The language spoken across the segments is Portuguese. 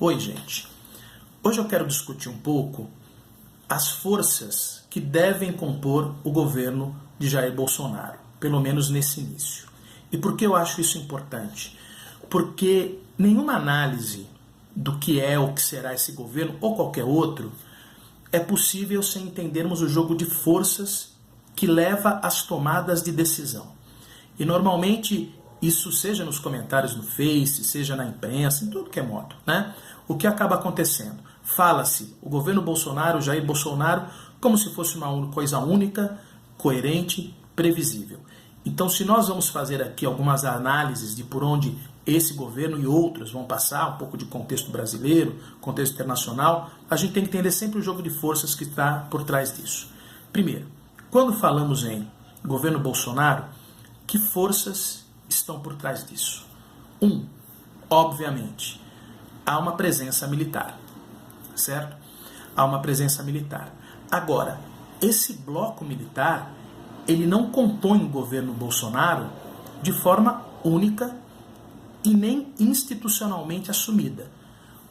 Oi, gente. Hoje eu quero discutir um pouco as forças que devem compor o governo de Jair Bolsonaro, pelo menos nesse início. E por que eu acho isso importante? Porque nenhuma análise do que é ou que será esse governo ou qualquer outro é possível sem entendermos o jogo de forças que leva às tomadas de decisão. E normalmente isso seja nos comentários no Face, seja na imprensa, em tudo que é modo, né? O que acaba acontecendo? Fala-se o governo Bolsonaro, Jair Bolsonaro, como se fosse uma coisa única, coerente, previsível. Então, se nós vamos fazer aqui algumas análises de por onde esse governo e outros vão passar, um pouco de contexto brasileiro, contexto internacional, a gente tem que entender sempre o jogo de forças que está por trás disso. Primeiro, quando falamos em governo Bolsonaro, que forças estão por trás disso? Obviamente, há uma presença militar, certo? Há uma presença militar. Agora, esse bloco militar, ele não compõe o governo Bolsonaro de forma única e nem institucionalmente assumida.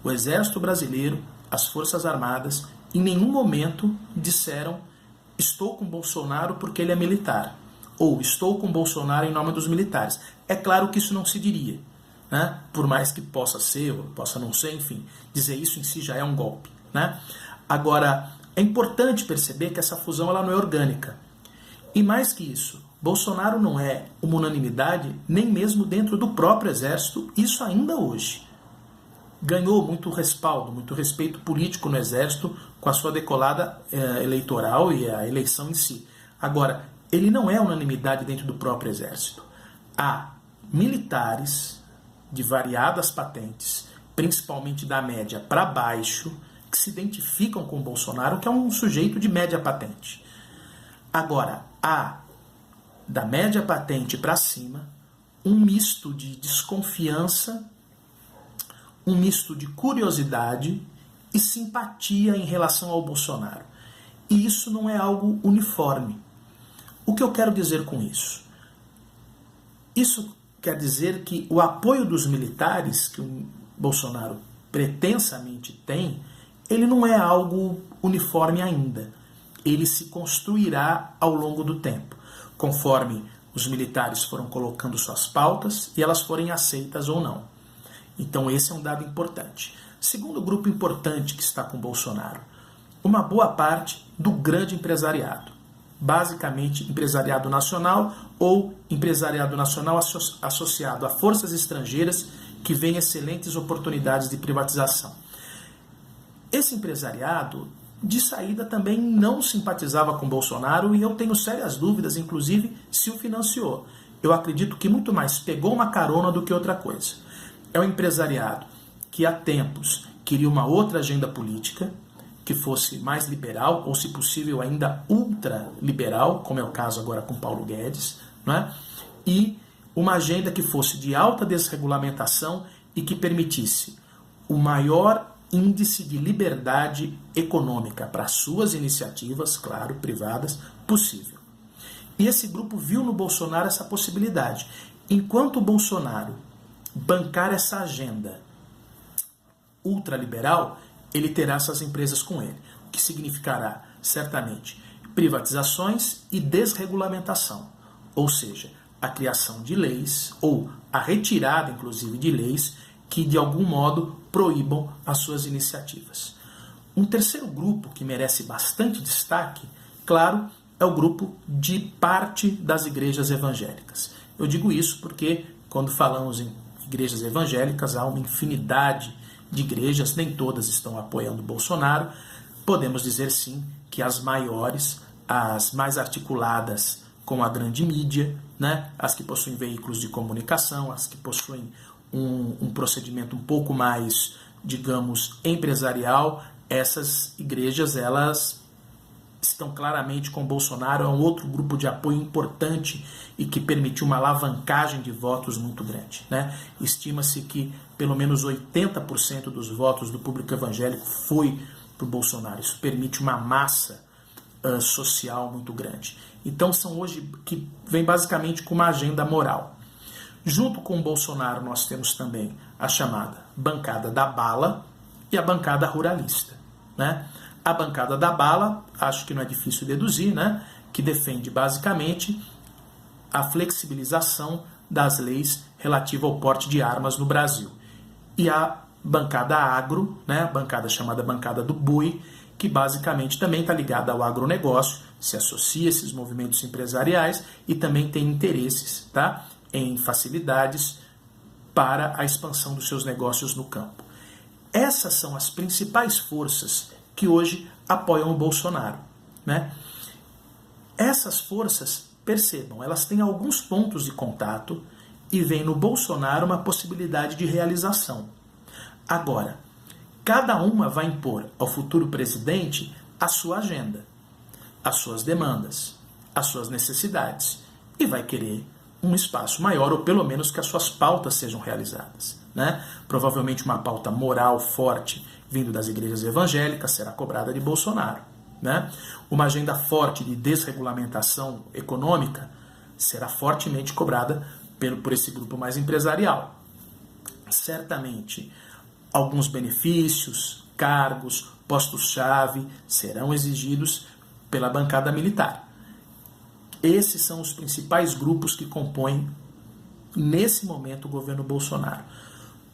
O Exército Brasileiro, as Forças Armadas, em nenhum momento disseram estou com Bolsonaro porque ele é militar, ou estou com Bolsonaro em nome dos militares. É claro que isso não se diria, né? Por mais que possa ser ou possa não ser, enfim, dizer isso em si já é um golpe, né? Agora, é importante perceber que essa fusão ela não é orgânica. E mais que isso, Bolsonaro não é uma unanimidade nem mesmo dentro do próprio Exército, isso ainda hoje. Ganhou muito respaldo, muito respeito político no Exército com a sua decolada eleitoral e a eleição em si. Agora, ele não é unanimidade dentro do próprio Exército. Há militares de variadas patentes, principalmente da média para baixo, que se identificam com Bolsonaro, que é um sujeito de média patente. Agora, há da média patente para cima um misto de desconfiança, um misto de curiosidade e simpatia em relação ao Bolsonaro. E isso não é algo uniforme. O que eu quero dizer com isso? Isso quer dizer que o apoio dos militares que o Bolsonaro pretensamente tem, ele não é algo uniforme ainda. Ele se construirá ao longo do tempo, conforme os militares foram colocando suas pautas e elas forem aceitas ou não. Então esse é um dado importante. Segundo grupo importante que está com Bolsonaro, uma boa parte do grande empresariado. Basicamente empresariado nacional ou empresariado nacional associado a forças estrangeiras que veem excelentes oportunidades de privatização. Esse empresariado, de saída, também não simpatizava com Bolsonaro e eu tenho sérias dúvidas, inclusive, se o financiou. Eu acredito que muito mais pegou uma carona do que outra coisa. É um empresariado que há tempos queria uma outra agenda política, que fosse mais liberal, ou se possível ainda ultraliberal, como é o caso agora com Paulo Guedes, não é? E uma agenda que fosse de alta desregulamentação e que permitisse o maior índice de liberdade econômica para suas iniciativas, claro, privadas, possível. E esse grupo viu no Bolsonaro essa possibilidade. Enquanto o Bolsonaro bancar essa agenda ultraliberal, ele terá essas empresas com ele, o que significará, certamente, privatizações e desregulamentação, ou seja, a criação de leis, ou a retirada, inclusive, de leis que, de algum modo, proíbam as suas iniciativas. Um terceiro grupo que merece bastante destaque, claro, é o grupo de parte das igrejas evangélicas. Eu digo isso porque, quando falamos em igrejas evangélicas, há uma infinidade de igrejas, nem todas estão apoiando Bolsonaro. Podemos dizer sim que as maiores, as mais articuladas com a grande mídia, né, as que possuem veículos de comunicação, as que possuem um procedimento um pouco mais, digamos, empresarial, essas igrejas, elas estão claramente com Bolsonaro, é um outro grupo de apoio importante e que permitiu uma alavancagem de votos muito grande, né? Estima-se que pelo menos 80% dos votos do público evangélico foi para o Bolsonaro. Isso permite uma massa social muito grande. Então são hoje que vem basicamente com uma agenda moral. Junto com o Bolsonaro nós temos também a chamada bancada da bala, e a bancada ruralista, né? A bancada da bala, acho que não é difícil deduzir, né? Que defende basicamente a flexibilização das leis relativas ao porte de armas no Brasil. E a bancada agro, né? A bancada chamada bancada do boi, que basicamente também está ligada ao agronegócio, se associa a esses movimentos empresariais e também tem interesses, tá? Em facilidades para a expansão dos seus negócios no campo. Essas são as principais forças que hoje apoiam o Bolsonaro, né? Essas forças, percebam, elas têm alguns pontos de contato e veem no Bolsonaro uma possibilidade de realização. Agora, cada uma vai impor ao futuro presidente a sua agenda, as suas demandas, as suas necessidades e vai querer um espaço maior, ou pelo menos que as suas pautas sejam realizadas, né? Provavelmente uma pauta moral forte vindo das igrejas evangélicas será cobrada de Bolsonaro, né? Uma agenda forte de desregulamentação econômica será fortemente cobrada por esse grupo mais empresarial. Certamente, alguns benefícios, cargos, postos-chave serão exigidos pela bancada militar. Esses são os principais grupos que compõem, nesse momento, o governo Bolsonaro.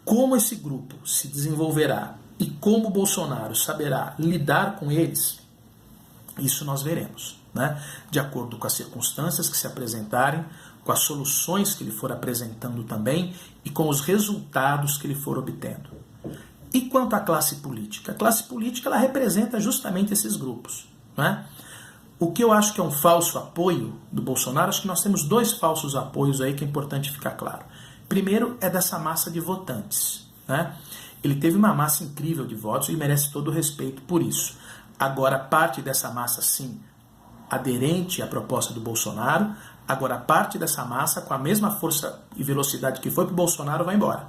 Como esse grupo se desenvolverá e como o Bolsonaro saberá lidar com eles, isso nós veremos, né? De acordo com as circunstâncias que se apresentarem, com as soluções que ele for apresentando também e com os resultados que ele for obtendo. E quanto à classe política? A classe política ela representa justamente esses grupos, né? O que eu acho que é um falso apoio do Bolsonaro, acho que nós temos dois falsos apoios aí que é importante ficar claro. Primeiro é dessa massa de votantes, né? Ele teve uma massa incrível de votos e merece todo o respeito por isso. Agora, parte dessa massa, sim, aderente à proposta do Bolsonaro, agora parte dessa massa, com a mesma força e velocidade que foi para o Bolsonaro, vai embora,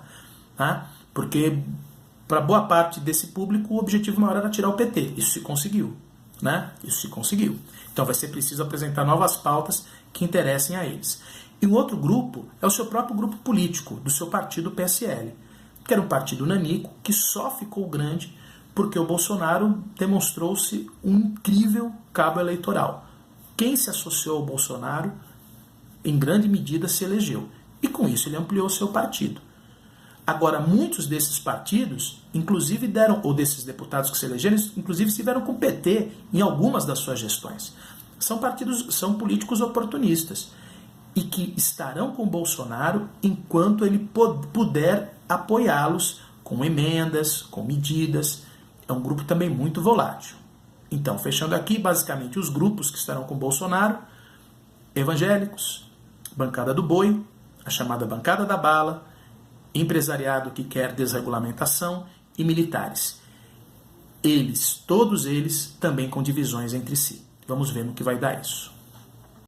tá? Porque para boa parte desse público o objetivo maior era tirar o PT. Isso se conseguiu, né? Isso se conseguiu. Então vai ser preciso apresentar novas pautas que interessem a eles. E um outro grupo é o seu próprio grupo político, do seu partido PSL, que era um partido nanico que só ficou grande porque o Bolsonaro demonstrou-se um incrível cabo eleitoral. Quem se associou ao Bolsonaro, em grande medida, se elegeu. E com isso ele ampliou o seu partido. Agora, muitos desses partidos, inclusive deram, ou desses deputados que se elegeram, inclusive estiveram com o PT em algumas das suas gestões. São políticos oportunistas e que estarão com o Bolsonaro enquanto ele puder apoiá-los com emendas, com medidas. É um grupo também muito volátil. Então, fechando aqui, basicamente, os grupos que estarão com o Bolsonaro: evangélicos, bancada do boi, a chamada bancada da bala, empresariado que quer desregulamentação e militares. Todos eles, também com divisões entre si. Vamos ver no que vai dar isso.